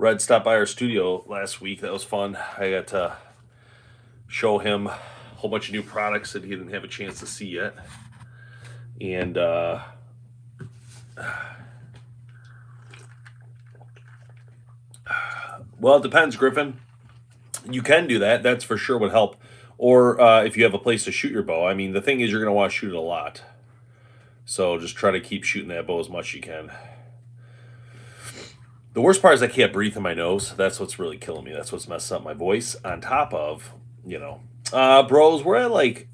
Red stopped by our studio last week. That was fun. I got to show him a whole bunch of new products that he didn't have a chance to see yet. And well, it depends, Griffin. You can do that. That's for sure would help. Or if you have a place to shoot your bow. I mean, the thing is, you're going to want to shoot it a lot. So just try to keep shooting that bow as much as you can. The worst part is I can't breathe in my nose. That's what's really killing me. That's what's messing up my voice. On top of, bros, we're at like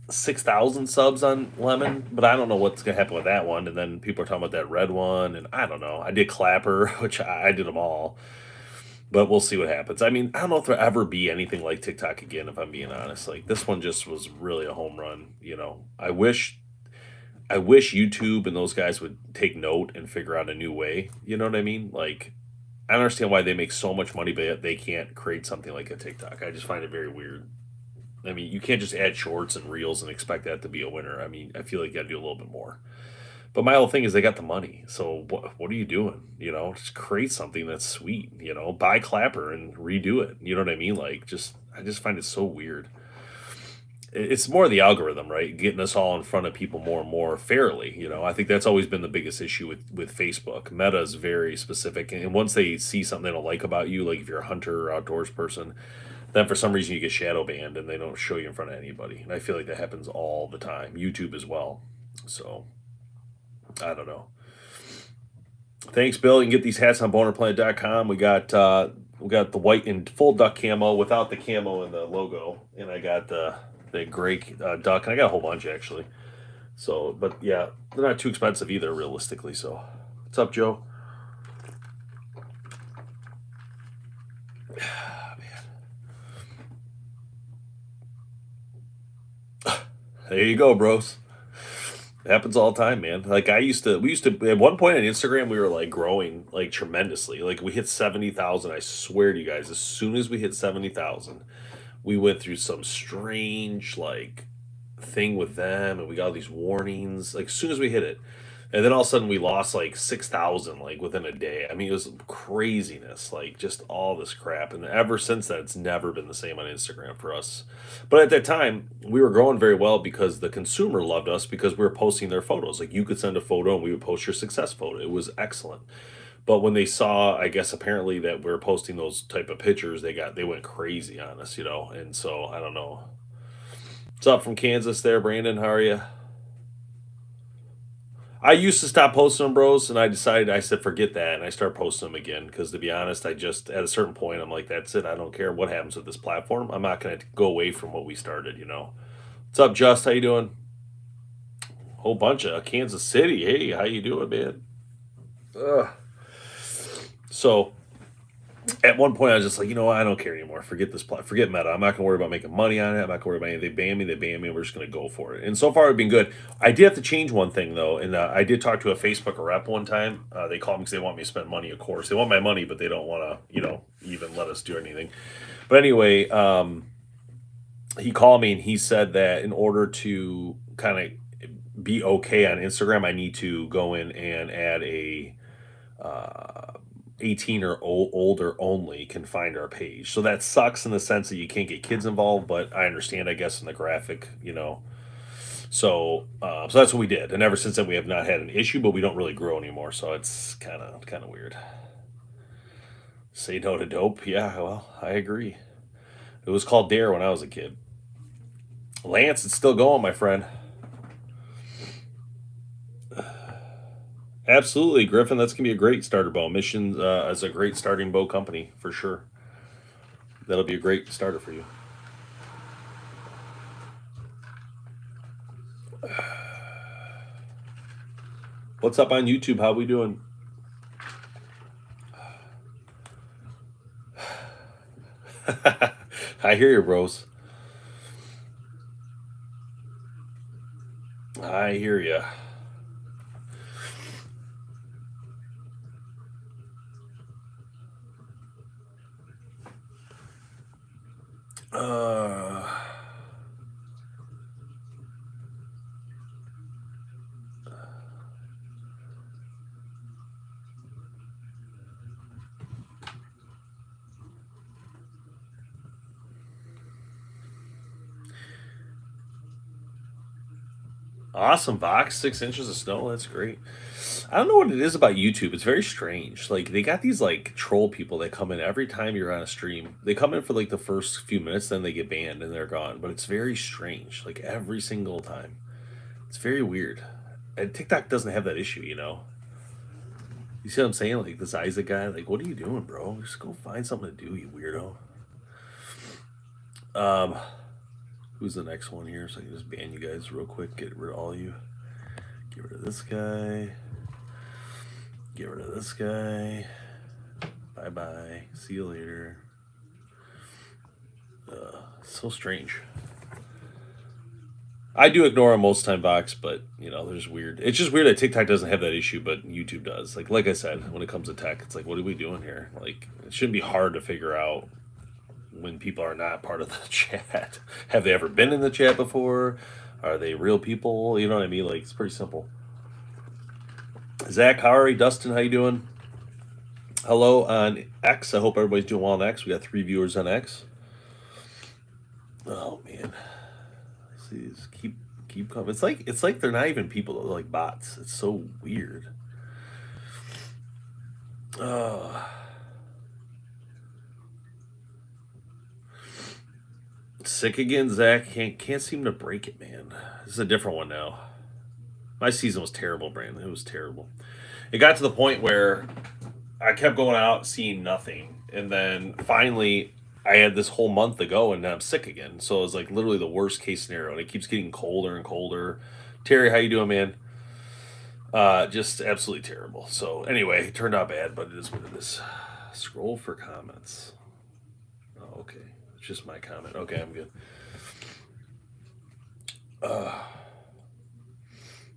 6,000 subs on Lemon, but I don't know what's gonna happen with that one. And then people are talking about that red one, and I don't know. I did Clapper, which I did them all, but we'll see what happens. I mean, I don't know if there'll ever be anything like TikTok again. If I'm being honest, like this one just was really a home run. I wish YouTube and those guys would take note and figure out a new way. You know what I mean? Like, I don't understand why they make so much money, but they can't create something like a TikTok. I just find it very weird. I mean, you can't just add shorts and reels and expect that to be a winner. I mean, I feel like you got to do a little bit more. But my whole thing is they got the money. So what are you doing? Just create something that's sweet. Buy Clapper and redo it. You know what I mean? Like, I just find it so weird. It's more the algorithm, right? Getting us all in front of people more and more fairly. I think that's always been the biggest issue with Facebook. Meta is very specific, and once they see something they don't like about you, like if you're a hunter or outdoors person, then for some reason you get shadow banned and they don't show you in front of anybody. And I feel like that happens all the time. YouTube as well. So I don't know. Thanks, Bill. You can get these hats on bowhunterplanet.com. We got the white and full duck camo without the camo and the logo, and I got the gray duck, and I got a whole bunch actually. So, but yeah, they're not too expensive either, realistically. So, what's up, Joe? There you go, bros. It happens all the time, man. Like we used to at one point on Instagram, we were like growing like tremendously. Like we hit 70,000. I swear to you guys, as soon as we hit 70,000, we went through some strange like thing with them, and we got all these warnings. Like as soon as we hit it, and then all of a sudden we lost like 6,000 like within a day. I mean, it was craziness, like just all this crap. And ever since that, it's never been the same on Instagram for us. But at that time, we were growing very well because the consumer loved us because we were posting their photos. Like you could send a photo and we would post your success photo. It was excellent. But when they saw, I guess apparently that we are posting those type of pictures, they went crazy on us. And so I don't know. What's up from Kansas there, Brandon? How are you? I used to stop posting them, bros, and I said forget that, and I start posting them again because to be honest, I just at a certain point I'm like that's it. I don't care what happens with this platform. I'm not going to go away from what we started. What's up, Just? How you doing? Whole bunch of Kansas City. Hey, how you doing, man? Ugh. So at one point I was just like, I don't care anymore. Forget this plot. Forget Meta. I'm not gonna worry about making money on it. I'm not gonna worry about anything. They ban me. They ban me. We're just gonna go for it. And so far, it's been good. I did have to change one thing though, and I did talk to a Facebook rep one time. They called me because they want me to spend money. Of course, they want my money, but they don't want to, even let us do anything. But anyway, he called me and he said that in order to kind of be okay on Instagram, I need to go in and add a 18 or older only can find our page. So that sucks in the sense that you can't get kids involved, but I understand, I guess, in the graphic. So that's what we did, and ever since then we have not had an issue, but we don't really grow anymore. So it's kind of weird. Say no to dope. Yeah, well, I agree. It was called Dare when I was a kid. Lance, it's still going, my friend. Absolutely, Griffin. That's gonna be a great starter bow. Mission as a great starting bow company for sure. That'll be a great starter for you. What's up on YouTube? How we doing? I hear you, bros. I hear you. Uh, Awesome, Vox. 6 inches of snow. That's great. I don't know what it is about YouTube. It's very strange. Like they got these like troll people that come in every time you're on a stream. They come in for like the first few minutes, then they get banned and they're gone. But it's very strange. Like every single time. It's very weird. And TikTok doesn't have that issue, you know. You see what I'm saying? Like this Isaac guy, like, what are you doing, bro? Just go find something to do, you weirdo. Who's the next one here? So I can just ban you guys real quick. Get rid of all of you. Get rid of this guy. Get rid of this guy. Bye bye. See you later. So strange. I do ignore them most time, Vox, but you know, there's weird. It's just weird that TikTok doesn't have that issue, but YouTube does. Like I said, when it comes to tech, it's like, what are we doing here? Like, it shouldn't be hard to figure out when people are not part of the chat. Have they ever been in the chat before? Are they real people? You know what I mean? Like, it's pretty simple. Zach, Hari, Dustin, how you doing? Hello on X. I hope everybody's doing well on X. We got 3 viewers on X. Oh man, please keep coming. It's like they're not even people. They're like bots. It's so weird. Sick again, Zach. Can't seem to break it, man. This is a different one now. My season was terrible, Brandon. It was terrible. It got to the point where I kept going out seeing nothing, and then finally I had this whole month to go, and now I'm sick again. So it was like literally the worst case scenario, and it keeps getting colder and colder. Terry, how you doing, man? Just absolutely terrible. So anyway, it turned out bad, but it is what it is. Scroll for comments. Oh, okay. It's just my comment. Okay, I'm good. If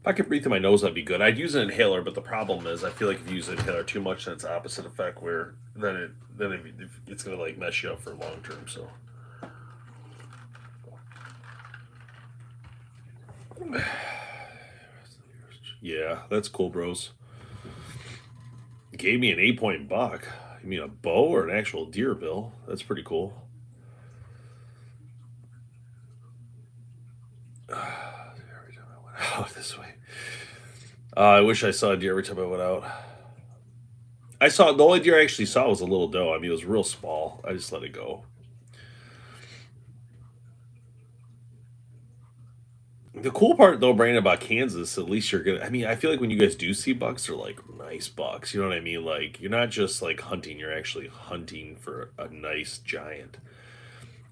I could breathe through my nose, that'd be good. I'd use an inhaler, but the problem is I feel like if you use an inhaler too much, then it's opposite effect where then it's gonna like mess you up for long term. So yeah, that's cool, bros. Gave me an 8-point buck. You mean a bow or an actual deer, Bill? That's pretty cool. Every time I went out this way. I wish I saw a deer every time I went out. I saw the only deer I actually saw was a little doe. I mean, it was real small. I just let it go. The cool part though, Brandon, about Kansas, at least you're gonna. I mean, I feel like when you guys do see bucks, they're like nice bucks. You know what I mean? Like you're not just like hunting; you're actually hunting for a nice giant.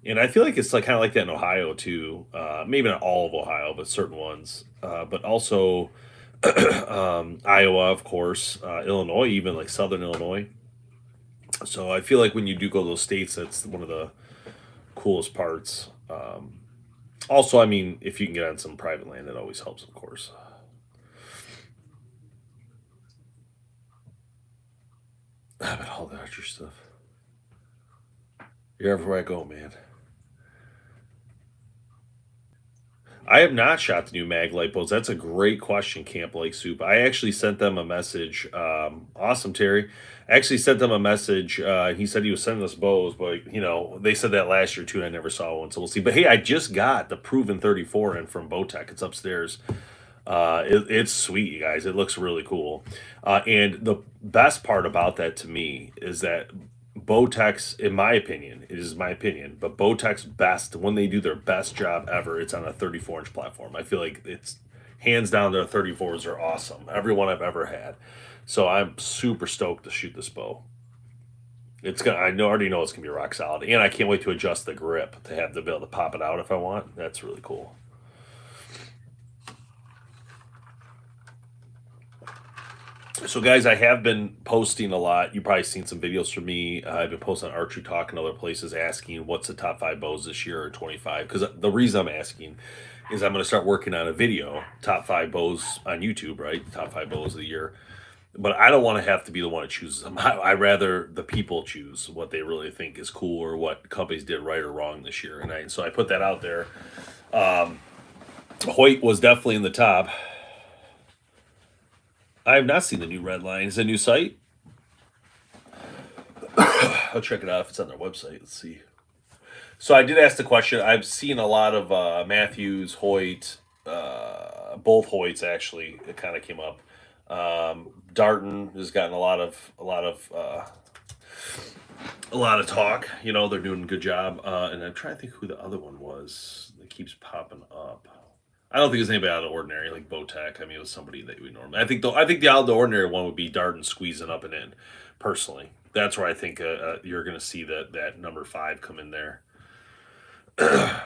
And I feel like it's like kind of like that in Ohio too. Maybe not all of Ohio, but certain ones. But also Iowa, of course, Illinois, even like Southern Illinois. So I feel like when you do go to those states, that's one of the coolest parts. Also, I mean, if you can get on some private land, it always helps, of course. But all the archer stuff. You're everywhere I go, man. I have not shot the new mag light bulbs. That's a great question, Camp Lake Soup. I actually sent them a message. Awesome, Terry. I actually sent them a message. He said he was sending us bows, but you know they said that last year too, and I never saw one, so we'll see. But hey, I just got the Proven 34 in from Bowtech. It's upstairs. It's sweet, you guys. It looks really cool. And the best part about that to me is that Bowtech's, in my opinion, it is my opinion, but Bowtech's best, when they do their best job ever, it's on a 34-inch platform. I feel like it's hands down their 34s are awesome. Every one I've ever had. So I'm super stoked to shoot this bow. It's gonna. Already know it's gonna be rock solid, and I can't wait to adjust the grip to have the ability to pop it out if I want. That's really cool. So, guys, I have been posting a lot. You've probably seen some videos from me. I've been posting on Archery Talk and other places asking what's the top 5 bows this year or 25. Because the reason I'm asking is I'm going to start working on a video, top 5 bows on YouTube, right? Top 5 bows of the year. But I don't want to have to be the one that chooses them. I rather the people choose what they really think is cool or what companies did right or wrong this year. And so I put that out there. Hoyt was definitely in the top. I have not seen the new Red Line. Is it a new site? I'll check it out if it's on their website. Let's see. So I did ask the question. I've seen a lot of Matthews, Hoyt, both Hoyts actually. It kind of came up. Darton has gotten a lot of talk. You know, they're doing a good job. And I'm trying to think who the other one was that keeps popping up. I don't think it's anybody out of the ordinary like Bowtech. I mean, it was somebody that we normally. I think the out of the ordinary one would be Darton squeezing up and in. Personally, that's where I think you're going to see that number 5 come in there. The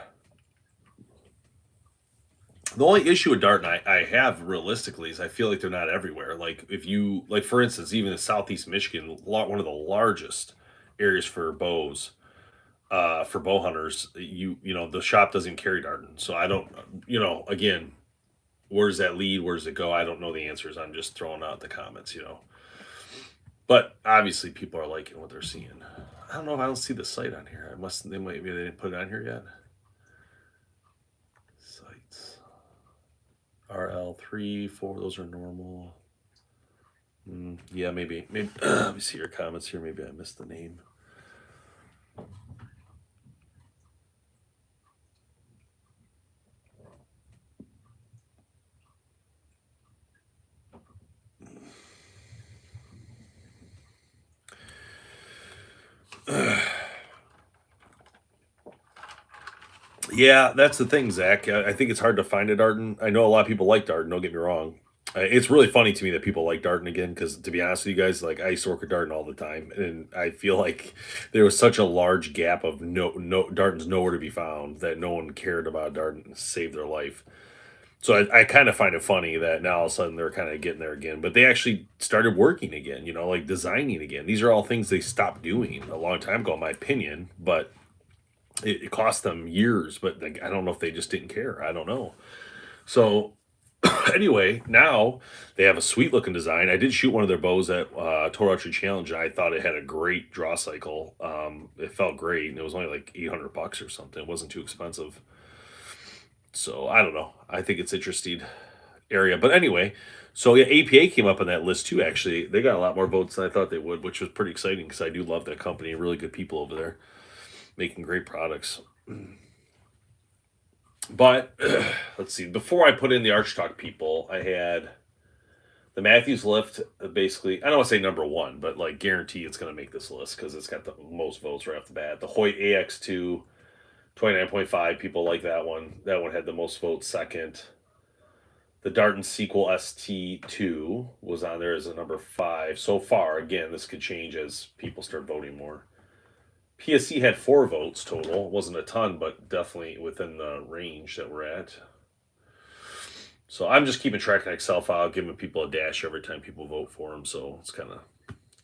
only issue with Darton I have realistically is I feel like they're not everywhere. Like if you like, for instance, even in Southeast Michigan, one of the largest areas for bows, for bow hunters, you know the shop doesn't carry Darton, so I don't, you know, again, where does that lead? Where does it go? I don't know the answers. I'm just throwing out the comments, you know. But obviously, people are liking what they're seeing. I don't know if I don't see the site on here. I must. Maybe they didn't put it on here yet. Sites. RL3, 4. Those are normal. Yeah, maybe. Let me see your comments here. Maybe I missed the name. Yeah, that's the thing, Zach. I think it's hard to find a Darton. I know a lot of people like Darton. Don't get me wrong. It's really funny to me that people like Darton again because, to be honest with you guys, like I used to work at Darton all the time, and I feel like there was such a large gap of no Darton's nowhere to be found that no one cared about Darton to save their life. So I kind of find it funny that now all of a sudden they're kind of getting there again, but they actually started working again. You know, like designing again. These are all things they stopped doing a long time ago, in my opinion. But it cost them years. But like, I don't know if they just didn't care. I don't know. So anyway, now they have a sweet looking design. I did shoot one of their bows at Total Archery Challenge, and I thought it had a great draw cycle. It felt great, and it was only like $800 or something. It wasn't too expensive. So I don't know. I think it's interesting area. But anyway, so yeah, APA came up on that list too. Actually, they got a lot more votes than I thought they would, which was pretty exciting because I do love that company. Really good people over there, making great products. But let's see. Before I put in the Arch Talk people, I had the Matthews lift. Basically, I don't want to say number one, but like guarantee it's going to make this list because it's got the most votes right off the bat. The Hoyt AX2, 29.5. People like that one. That one had the most votes. Second. The Darton Sequel ST2 was on there as a number 5 so far. Again, this could change as people start voting more. PSC had 4 votes total. It wasn't a ton, but definitely within the range that we're at. So I'm just keeping track in Excel file, giving people a dash every time people vote for them. So it's kind of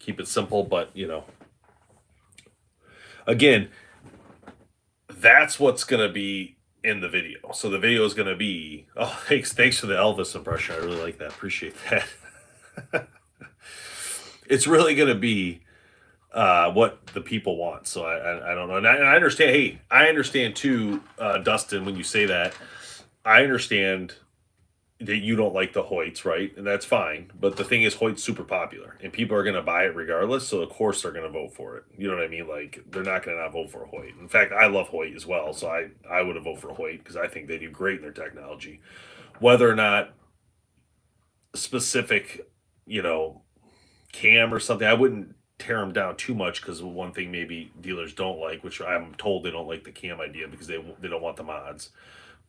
keep it simple, but you know, again, that's what's going to be in the video. So the video is going to be, oh, thanks for the Elvis impression. I really like that. Appreciate that. It's really going to be what the people want. So I don't know. And I understand. Hey, I understand too, Dustin, when you say that. I understand that you don't like the Hoyts, right? And that's fine. But the thing is, Hoyt's super popular, and people are going to buy it regardless. So of course they're going to vote for it. You know what I mean? Like they're not going to not vote for Hoyt. In fact, I love Hoyt as well. So I would have voted for Hoyt because I think they do great in their technology. Whether or not specific, you know, cam or something, I wouldn't tear them down too much because one thing maybe dealers don't like, which I'm told they don't like the cam idea because they don't want the mods.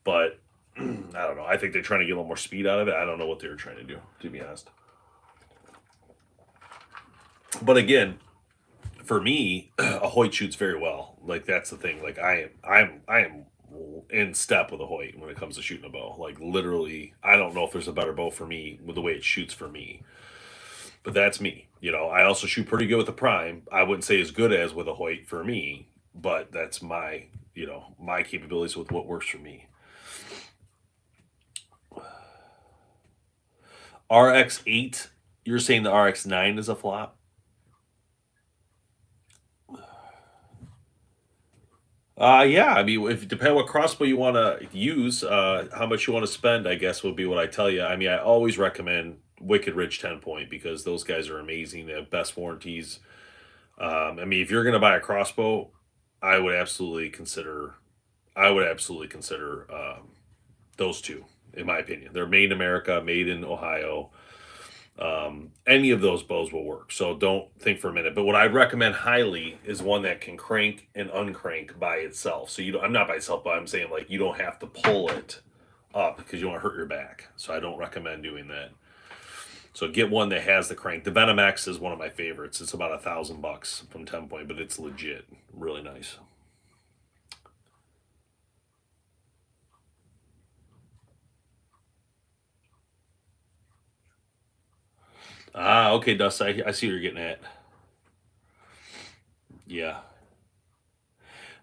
But I don't know. I think they're trying to get a little more speed out of it. I don't know what they were trying to do, to be honest. But again, for me, a Hoyt shoots very well. Like that's the thing. Like I am in step with a Hoyt when it comes to shooting a bow. Like literally, I don't know if there's a better bow for me with the way it shoots for me. But that's me. You know, I also shoot pretty good with the Prime. I wouldn't say as good as with a Hoyt for me, but that's my, you know, my capabilities with what works for me. RX8, you're saying the RX9 is a flop? Yeah. I mean, if depending what crossbow you want to use, how much you want to spend, I guess would be what I tell you. I mean, I always recommend Wicked Ridge 10 point because those guys are amazing. They have best warranties. I mean, if you're going to buy a crossbow, I would absolutely consider. I would absolutely consider those two. in my opinion. They're made in America, made in Ohio. Any of those bows will work. So don't think for a minute. But what I recommend highly is one that can crank and uncrank by itself. So you don't, I'm not by itself, but I'm saying like you don't have to pull it up because you want to hurt your back. So I don't recommend doing that. So get one that has the crank. The Venom X is one of my favorites. It's about $1,000 from 10 Point, but it's legit, really nice. Ah, okay, Dust. I see what you're getting at. Yeah,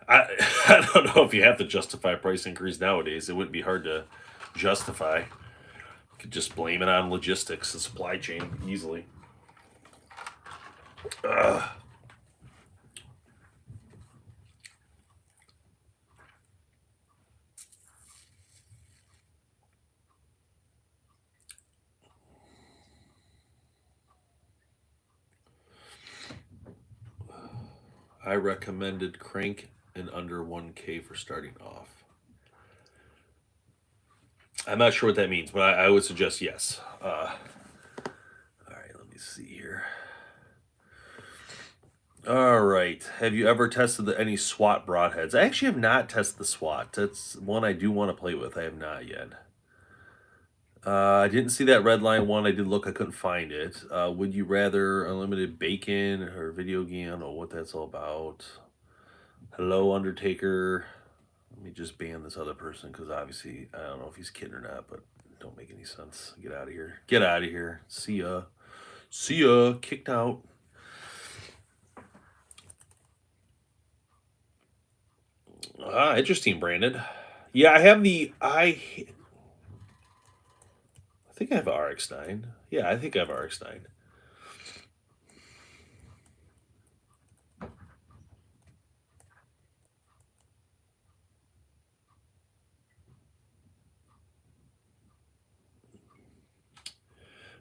I I don't know if you have to justify a price increase nowadays. It wouldn't be hard to justify. You could just blame it on logistics, the supply chain, easily. Ugh. I recommended crank and under 1K for starting off. I'm not sure what that means, but I would suggest yes. All right, let me see here. All right. Have you ever tested any SWAT broadheads? I actually have not tested the SWAT. That's one I do want to play with. I have not yet. I didn't see that red line one. I did look. I couldn't find it. Would you rather unlimited bacon or video game? I don't know what that's all about. Hello, Undertaker. Let me just ban this other person because obviously I don't know if he's kidding or not, but it don't make any sense. Get out of here. Get out of here. See ya. See ya. Kicked out. Ah, interesting, Brandon. Yeah, I have the I think I have a RX-9. Yeah, I think I have RX-9.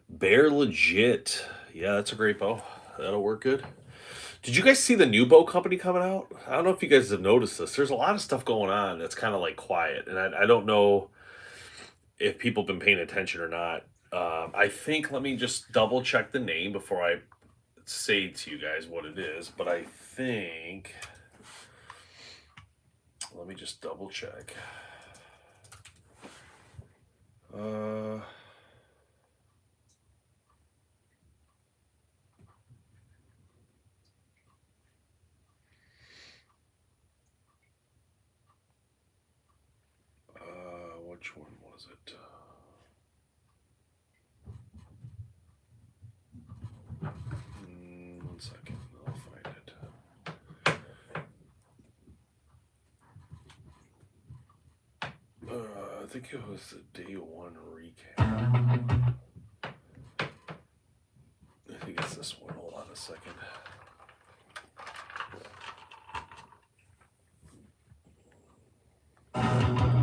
Bear legit. Yeah, that's a great bow. That'll work good. Did you guys see the new bow company coming out? I don't know if you guys have noticed this. There's a lot of stuff going on that's kind of like quiet, and I don't know if people have been paying attention or not. I think let me just double check the name before I say to you guys what it is. But I think let me just double check. Uh, which one was it? 1 second, I'll find it. I think it was the day one recap. I think it's this one. Hold on a second.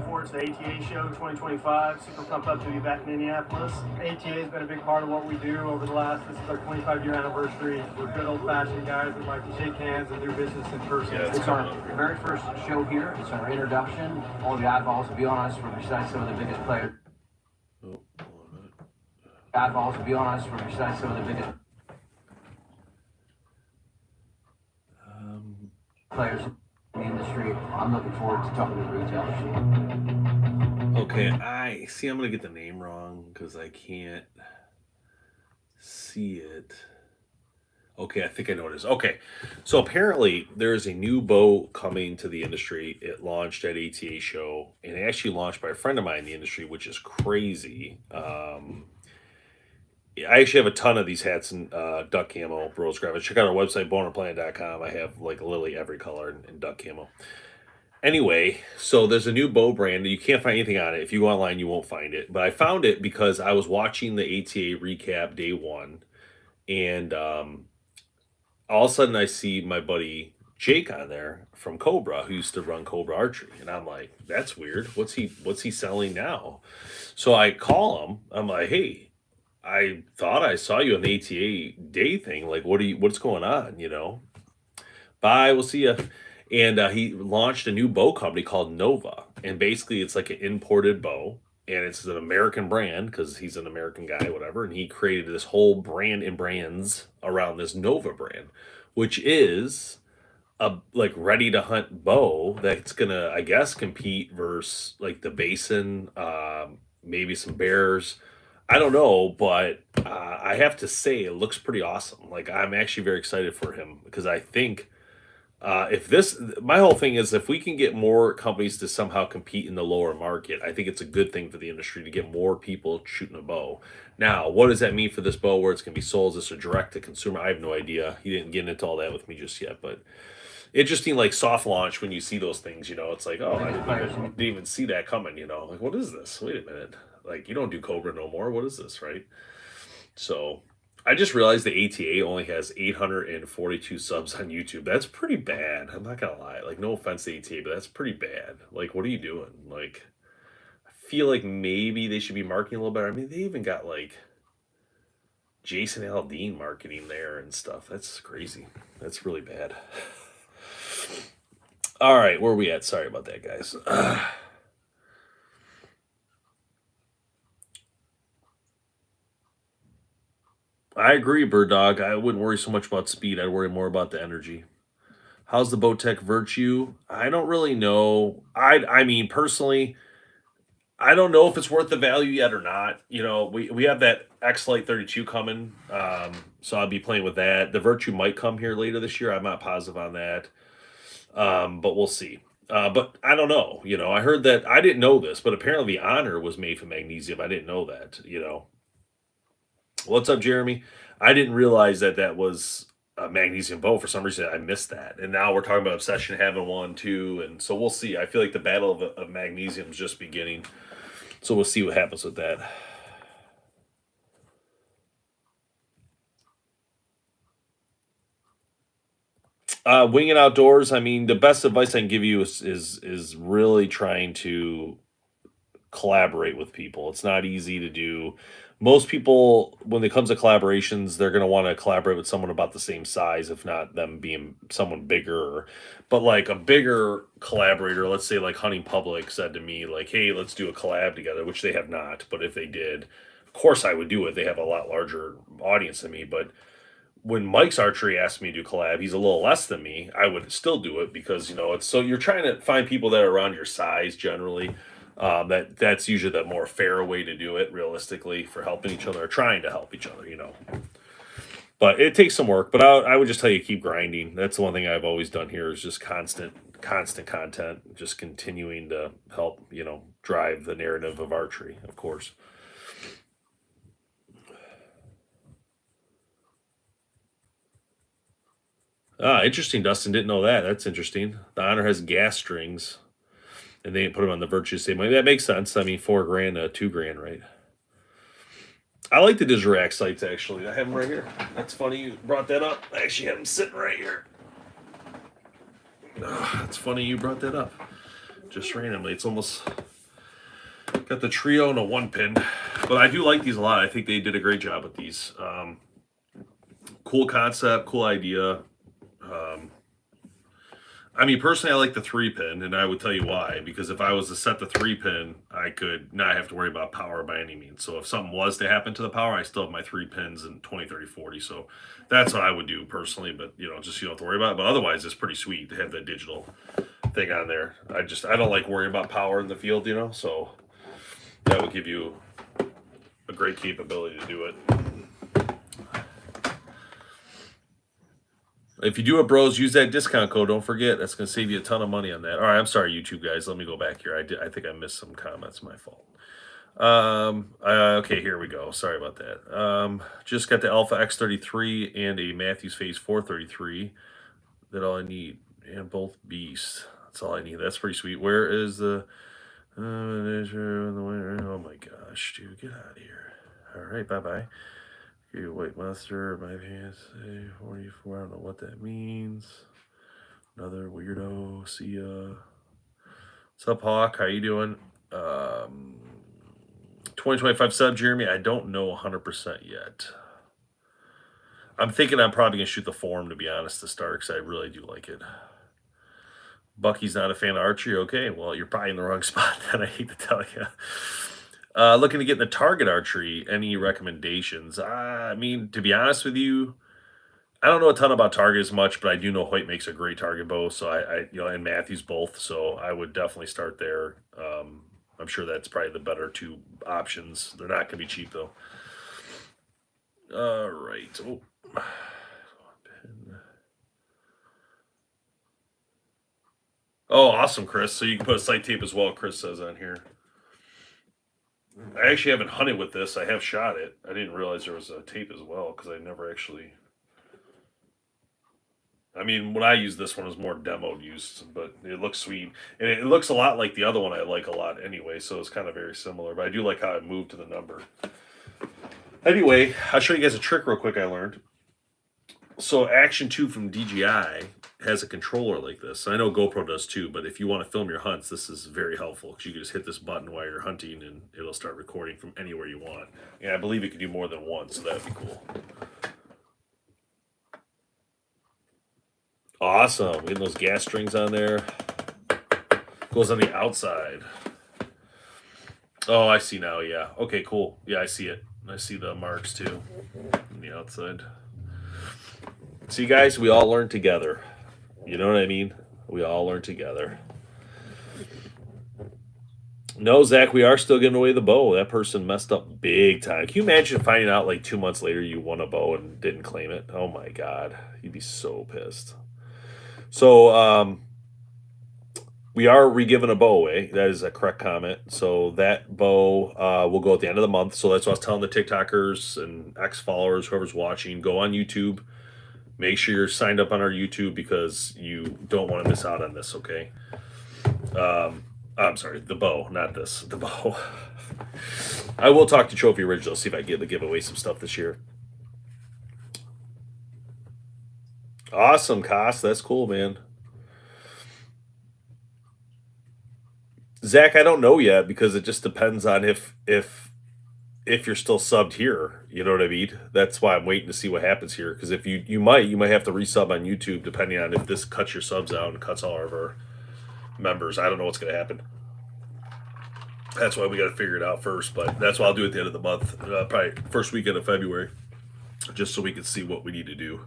Forward to the ATA show 2025. Super pumped up to be back in Minneapolis. ATA has been a big part of what we do over the last, this is our 25-year anniversary. We're good old-fashioned guys that like to shake hands and do business in person. Yeah, It's our very first show here. It's our introduction. All the oddballs will be on us. We're recite some of the biggest players. Oh, hold on a minute. Oddballs will be on us. We're recite some of the biggest players in the industry. I'm looking forward to talking to the retailers. Okay, I see. I'm gonna get the name wrong because I can't see it. Okay, I think I know what it is. Okay, so apparently there is a new bow coming to the industry. It launched at ATA show, and it actually launched by a friend of mine in the industry, which is crazy. I actually have a ton of these hats in duck camo, rose graphics. Check out our website, bowhunterplanet.com. I have like literally every color in duck camo. Anyway, so there's a new bow brand. You can't find anything on it. If you go online, you won't find it. But I found it because I was watching the ATA recap day one, and all of a sudden I see my buddy Jake on there from Cobra, who used to run Cobra Archery, and I'm like, that's weird. What's he selling now? So I call him. I'm like, hey, I thought I saw you on the ATA day thing. Like, what's going on? Bye. We'll see you. And he launched a new bow company called Nova, and basically it's like an imported bow. and it's an American brand because he's an American guy, whatever. And he created this whole brand and brands around this Nova brand, which is a like ready to hunt bow that's gonna, I guess, compete versus like the Basin, maybe some bears. I don't know, but I have to say it looks pretty awesome. Like I'm actually very excited for him because I think if this, my whole thing is if we can get more companies to somehow compete in the lower market, I think it's a good thing for the industry to get more people shooting a bow. Now, what does that mean for this bow? Where it's going to be sold? Is this a direct to consumer? I have no idea. He didn't get into all that with me just yet, but interesting. Like soft launch when you see those things, it's like, oh, I didn't even see that coming. Like what is this? Wait a minute. Like you don't do Cobra no more. What is this, right? So I just realized the ATA only has 842 subs on YouTube. That's pretty bad. I'm not gonna lie. Like, no offense to ATA, but that's pretty bad. Like, what are you doing? Like, I feel like maybe they should be marketing a little better. I mean, they even got like Jason Aldean marketing there and stuff. That's crazy. That's really bad. All right, where are we at? Sorry about that, guys. I agree, Bird Dog. I wouldn't worry so much about speed. I'd worry more about the energy. How's the Bowtech Virtue? I don't really know. I mean, personally, I don't know if it's worth the value yet or not. We have that X Lite 32 coming, so I'll be playing with that. The Virtue might come here later this year. I'm not positive on that, but we'll see. But I don't know. I heard that I didn't know this, but apparently the Honor was made from magnesium. I didn't know that. What's up, Jeremy? I didn't realize that was a magnesium bow. For some reason, I missed that. And now we're talking about Obsession having one too. And so we'll see. I feel like the battle of magnesium is just beginning. So we'll see what happens with that. Winging outdoors. I mean, the best advice I can give you is really trying to collaborate with people. It's not easy to do. Most people, when it comes to collaborations, they're going to want to collaborate with someone about the same size, if not them being someone bigger. But like a bigger collaborator, let's say like Hunting Public said to me, like, hey, let's do a collab together, which they have not. But if they did, of course I would do it. They have a lot larger audience than me. But when Mike's Archery asked me to do collab, he's a little less than me. I would still do it because it's so you're trying to find people that are around your size generally. That's usually the more fair way to do it, realistically, for helping each other or trying to help each other. But it takes some work. But I would just tell you keep grinding. That's the one thing I've always done here is just constant content, just continuing to help drive the narrative of archery, of course. Interesting. Dustin didn't know that. That's interesting. The Honor has gas strings, and they didn't put them on the Virtue same way. That makes sense. I mean, $4,000, $2,000, right? I like the Digirac sights actually. I have them right here. That's funny you brought that up. I actually have them sitting right here. It's funny you brought that up. Just randomly. It's almost got the trio and a one pin, but I do like these a lot. I think they did a great job with these. Cool concept, cool idea. I mean, personally, I like the 3-pin, and I would tell you why. Because if I was to set the 3-pin, I could not have to worry about power by any means. So if something was to happen to the power, I still have my 3 pins in 20, 30, 40. So that's what I would do personally. But just you don't have to worry about it. But otherwise, it's pretty sweet to have the digital thing on there. I don't like worrying about power in the field. So that would give you a great capability to do it. If you do it, bros, use that discount code. Don't forget. That's going to save you a ton of money on that. All right, I'm sorry, YouTube guys. Let me go back here. I think I missed some comments. My fault. Okay, here we go. Sorry about that. Just got the Alpha X33 and a Matthews Phase 433. That's all I need. And both beasts. That's all I need. That's pretty sweet. Where is the... oh my gosh, dude. Get out of here. All right, bye-bye. White mustard, my pants, 44. I don't know what that means. Another weirdo. See ya. What's up, Hawk? How you doing? 2025 sub, Jeremy. I don't know 100% yet. I'm thinking I'm probably gonna shoot the form, to be honest, to start, because I really do like it. Bucky's not a fan of archery. Okay, well, you're probably in the wrong spot then. I hate to tell you. Looking to get into target archery. Any recommendations? I mean, to be honest with you, I don't know a ton about target as much, but I do know Hoyt makes a great target bow. So and Matthews both. So I would definitely start there. I'm sure that's probably the better two options. They're not going to be cheap though. All right. Oh. Oh, awesome, Chris. So you can put a sight tape as well, Chris says on here. I actually haven't hunted with this. I have shot it. I didn't realize there was a tape as well because I never actually. I mean, when I use this one, it was more demo used, but it looks sweet. And it looks a lot like the other one I like a lot anyway, so it's kind of very similar. But I do like how it moved to the number. Anyway, I'll show you guys a trick real quick I learned. So Action 2 from DJI has a controller like this. I know GoPro does too, but if you want to film your hunts, this is very helpful because you can just hit this button while you're hunting and it'll start recording from anywhere you want. And I believe it can do more than one, so that'd be cool. Awesome. Getting those gas strings on there. Goes on the outside. Oh, I see now. Yeah. Okay, cool. Yeah, I see it. I see the marks too on the outside. See, guys, we all learn together. You know what I mean? We all learn together. No, Zach, we are still giving away the bow. That person messed up big time. Can you imagine finding out like 2 months later you won a bow and didn't claim it? Oh my God. You'd be so pissed. So, we are re-giving a bow away. That is a correct comment. So that bow will go at the end of the month. So that's what I was telling the TikTokers and ex-followers, whoever's watching, go on YouTube. Make sure you're signed up on our YouTube because you don't want to miss out on this, okay? I'm sorry, the bow, not this. The bow. I will talk to Trophy Original, see if I get to give away some stuff this year. Awesome, Koss. That's cool, man. Zach, I don't know yet because it just depends on if you're still subbed here. You know what I mean? That's why I'm waiting to see what happens here. Because if you might have to resub on YouTube depending on if this cuts your subs out and cuts all of our members. I don't know what's going to happen. That's why we got to figure it out first. But that's what I'll do at the end of the month, probably first weekend of February, just so we can see what we need to do.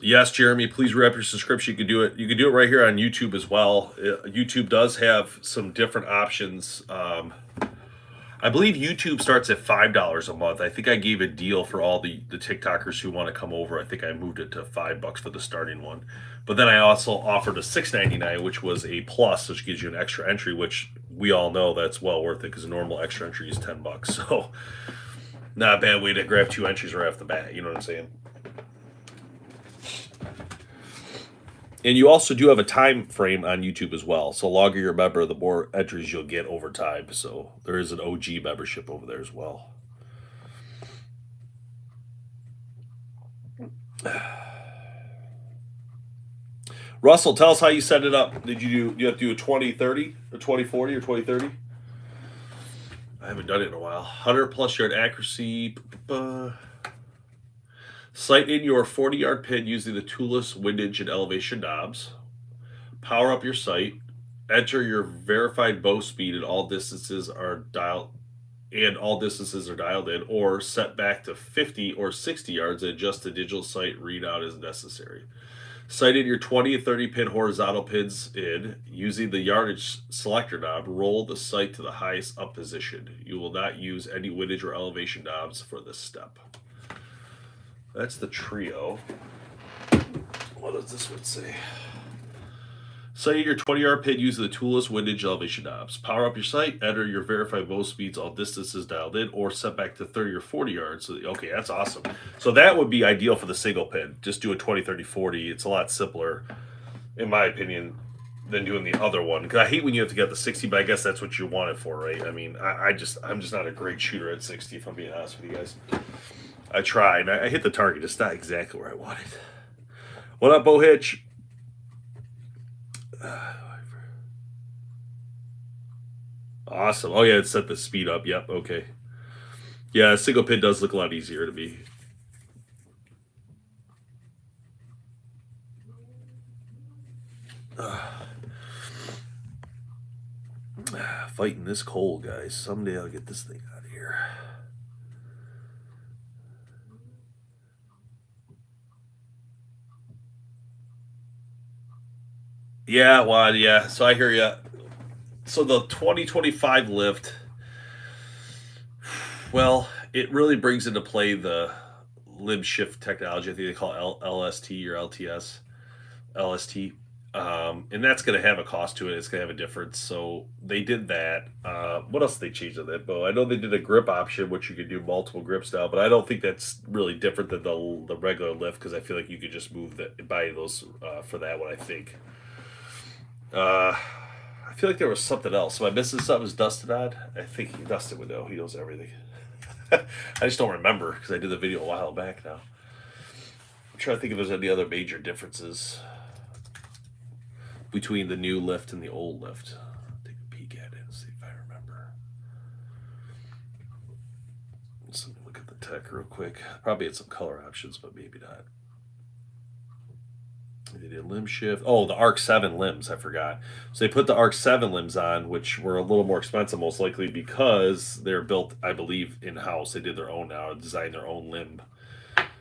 Yes, Jeremy, please re-up your subscription. You can do it. You can do it right here on YouTube as well. YouTube does have some different options. I believe YouTube starts at $5 a month. I think I gave a deal for all the TikTokers who want to come over. I think I moved it to $5 for the starting one. But then I also offered a $6.99, which was a plus, which gives you an extra entry, which we all know that's well worth it because a normal extra entry is $10. So not a bad way to grab 2 entries right off the bat. You know what I'm saying? And you also do have a time frame on YouTube as well. So the longer you're a member, the more entries you'll get over time. So there is an OG membership over there as well. Russell, tell us how you set it up. Did you have to do a 20-30 or 20-40 or 20-30? I haven't done it in a while. 100+ yard accuracy. Sight in your 40-yard pin using the toolless windage and elevation knobs. Power up your sight. Enter your verified bow speed and all distances are dialed in, or set back to 50 or 60 yards and adjust the digital sight readout as necessary. Sight in your 20 and 30 pin horizontal pins in. Using the yardage selector knob, roll the sight to the highest up position. You will not use any windage or elevation knobs for this step. That's the trio. What does this one say? Sight your 20-yard pin using the toolless windage elevation knobs. Power up your sight. Enter your verified bow speeds, all distances dialed in, or set back to 30 or 40 yards. So, okay, that's awesome. So that would be ideal for the single pin. Just do a 20, 30, 40. It's a lot simpler, in my opinion, than doing the other one. Because I hate when you have to get the 60, but I guess that's what you want it for, right? I mean, I'm just not a great shooter at 60, if I'm being honest with you guys. I tried. I hit the target. It's not exactly where I wanted. What up, Bo Hitch? Awesome. Oh, yeah, it set the speed up. Yep, okay. Yeah, a single pin does look a lot easier to me. fighting this cold, guys. Someday I'll get this thing out of here. Yeah, well, yeah. So I hear you. So the 2025 lift, well, it really brings into play the limb shift technology. I think they call it LST or LTS, LST. And that's going to have a cost to it. It's going to have a difference. So they did that. What else did they change on that bow? I know they did a grip option, which you could do multiple grips now, but I don't think that's really different than the regular lift because I feel like you could just move that, buy those for that one. I think. I feel like there was something else. Am I missing something? Was Dustin on? I think Dustin would know. He knows everything. I just don't remember because I did the video a while back now. I'm trying to think if there's any other major differences between the new lift and the old lift. Take a peek at it and see if I remember. Let's look at the tech real quick. Probably had some color options, but maybe not. They did limb shift. Oh, the Arc 7 limbs, I forgot. So they put the Arc 7 limbs on, which were a little more expensive, most likely because they're built, I believe, in-house. They did their own now, designed their own limb.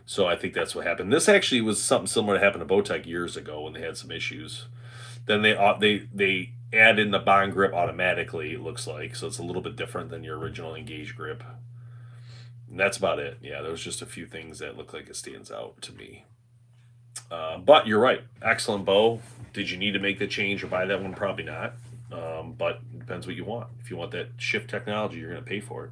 So I think that's what happened. This actually was something similar to happen to Bowtech years ago when they had some issues. Then they add in the bond grip automatically, it looks like. So it's a little bit different than your original Engage grip. And that's about it. Yeah, there was just a few things that look like it stands out to me. But you're right. Excellent bow. Did you need to make the change or buy that one? Probably not. But it depends what you want. If you want that shift technology, you're going to pay for it.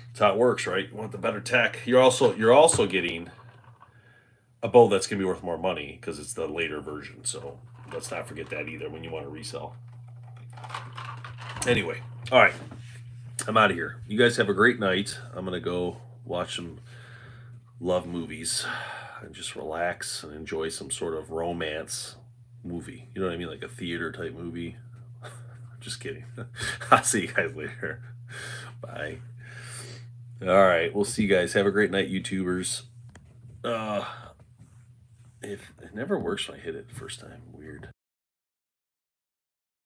That's how it works, right? You want the better tech. You're also getting a bow that's going to be worth more money because it's the later version. So let's not forget that either when you want to resell. Anyway, all right. I'm out of here. You guys have a great night. I'm going to go watch some love movies and just relax and enjoy some sort of romance movie. You know what I mean? Like a theater type movie. Just kidding. I'll see you guys later. Bye. All right. We'll see you guys. Have a great night, YouTubers. It never works when I hit it the first time. Weird.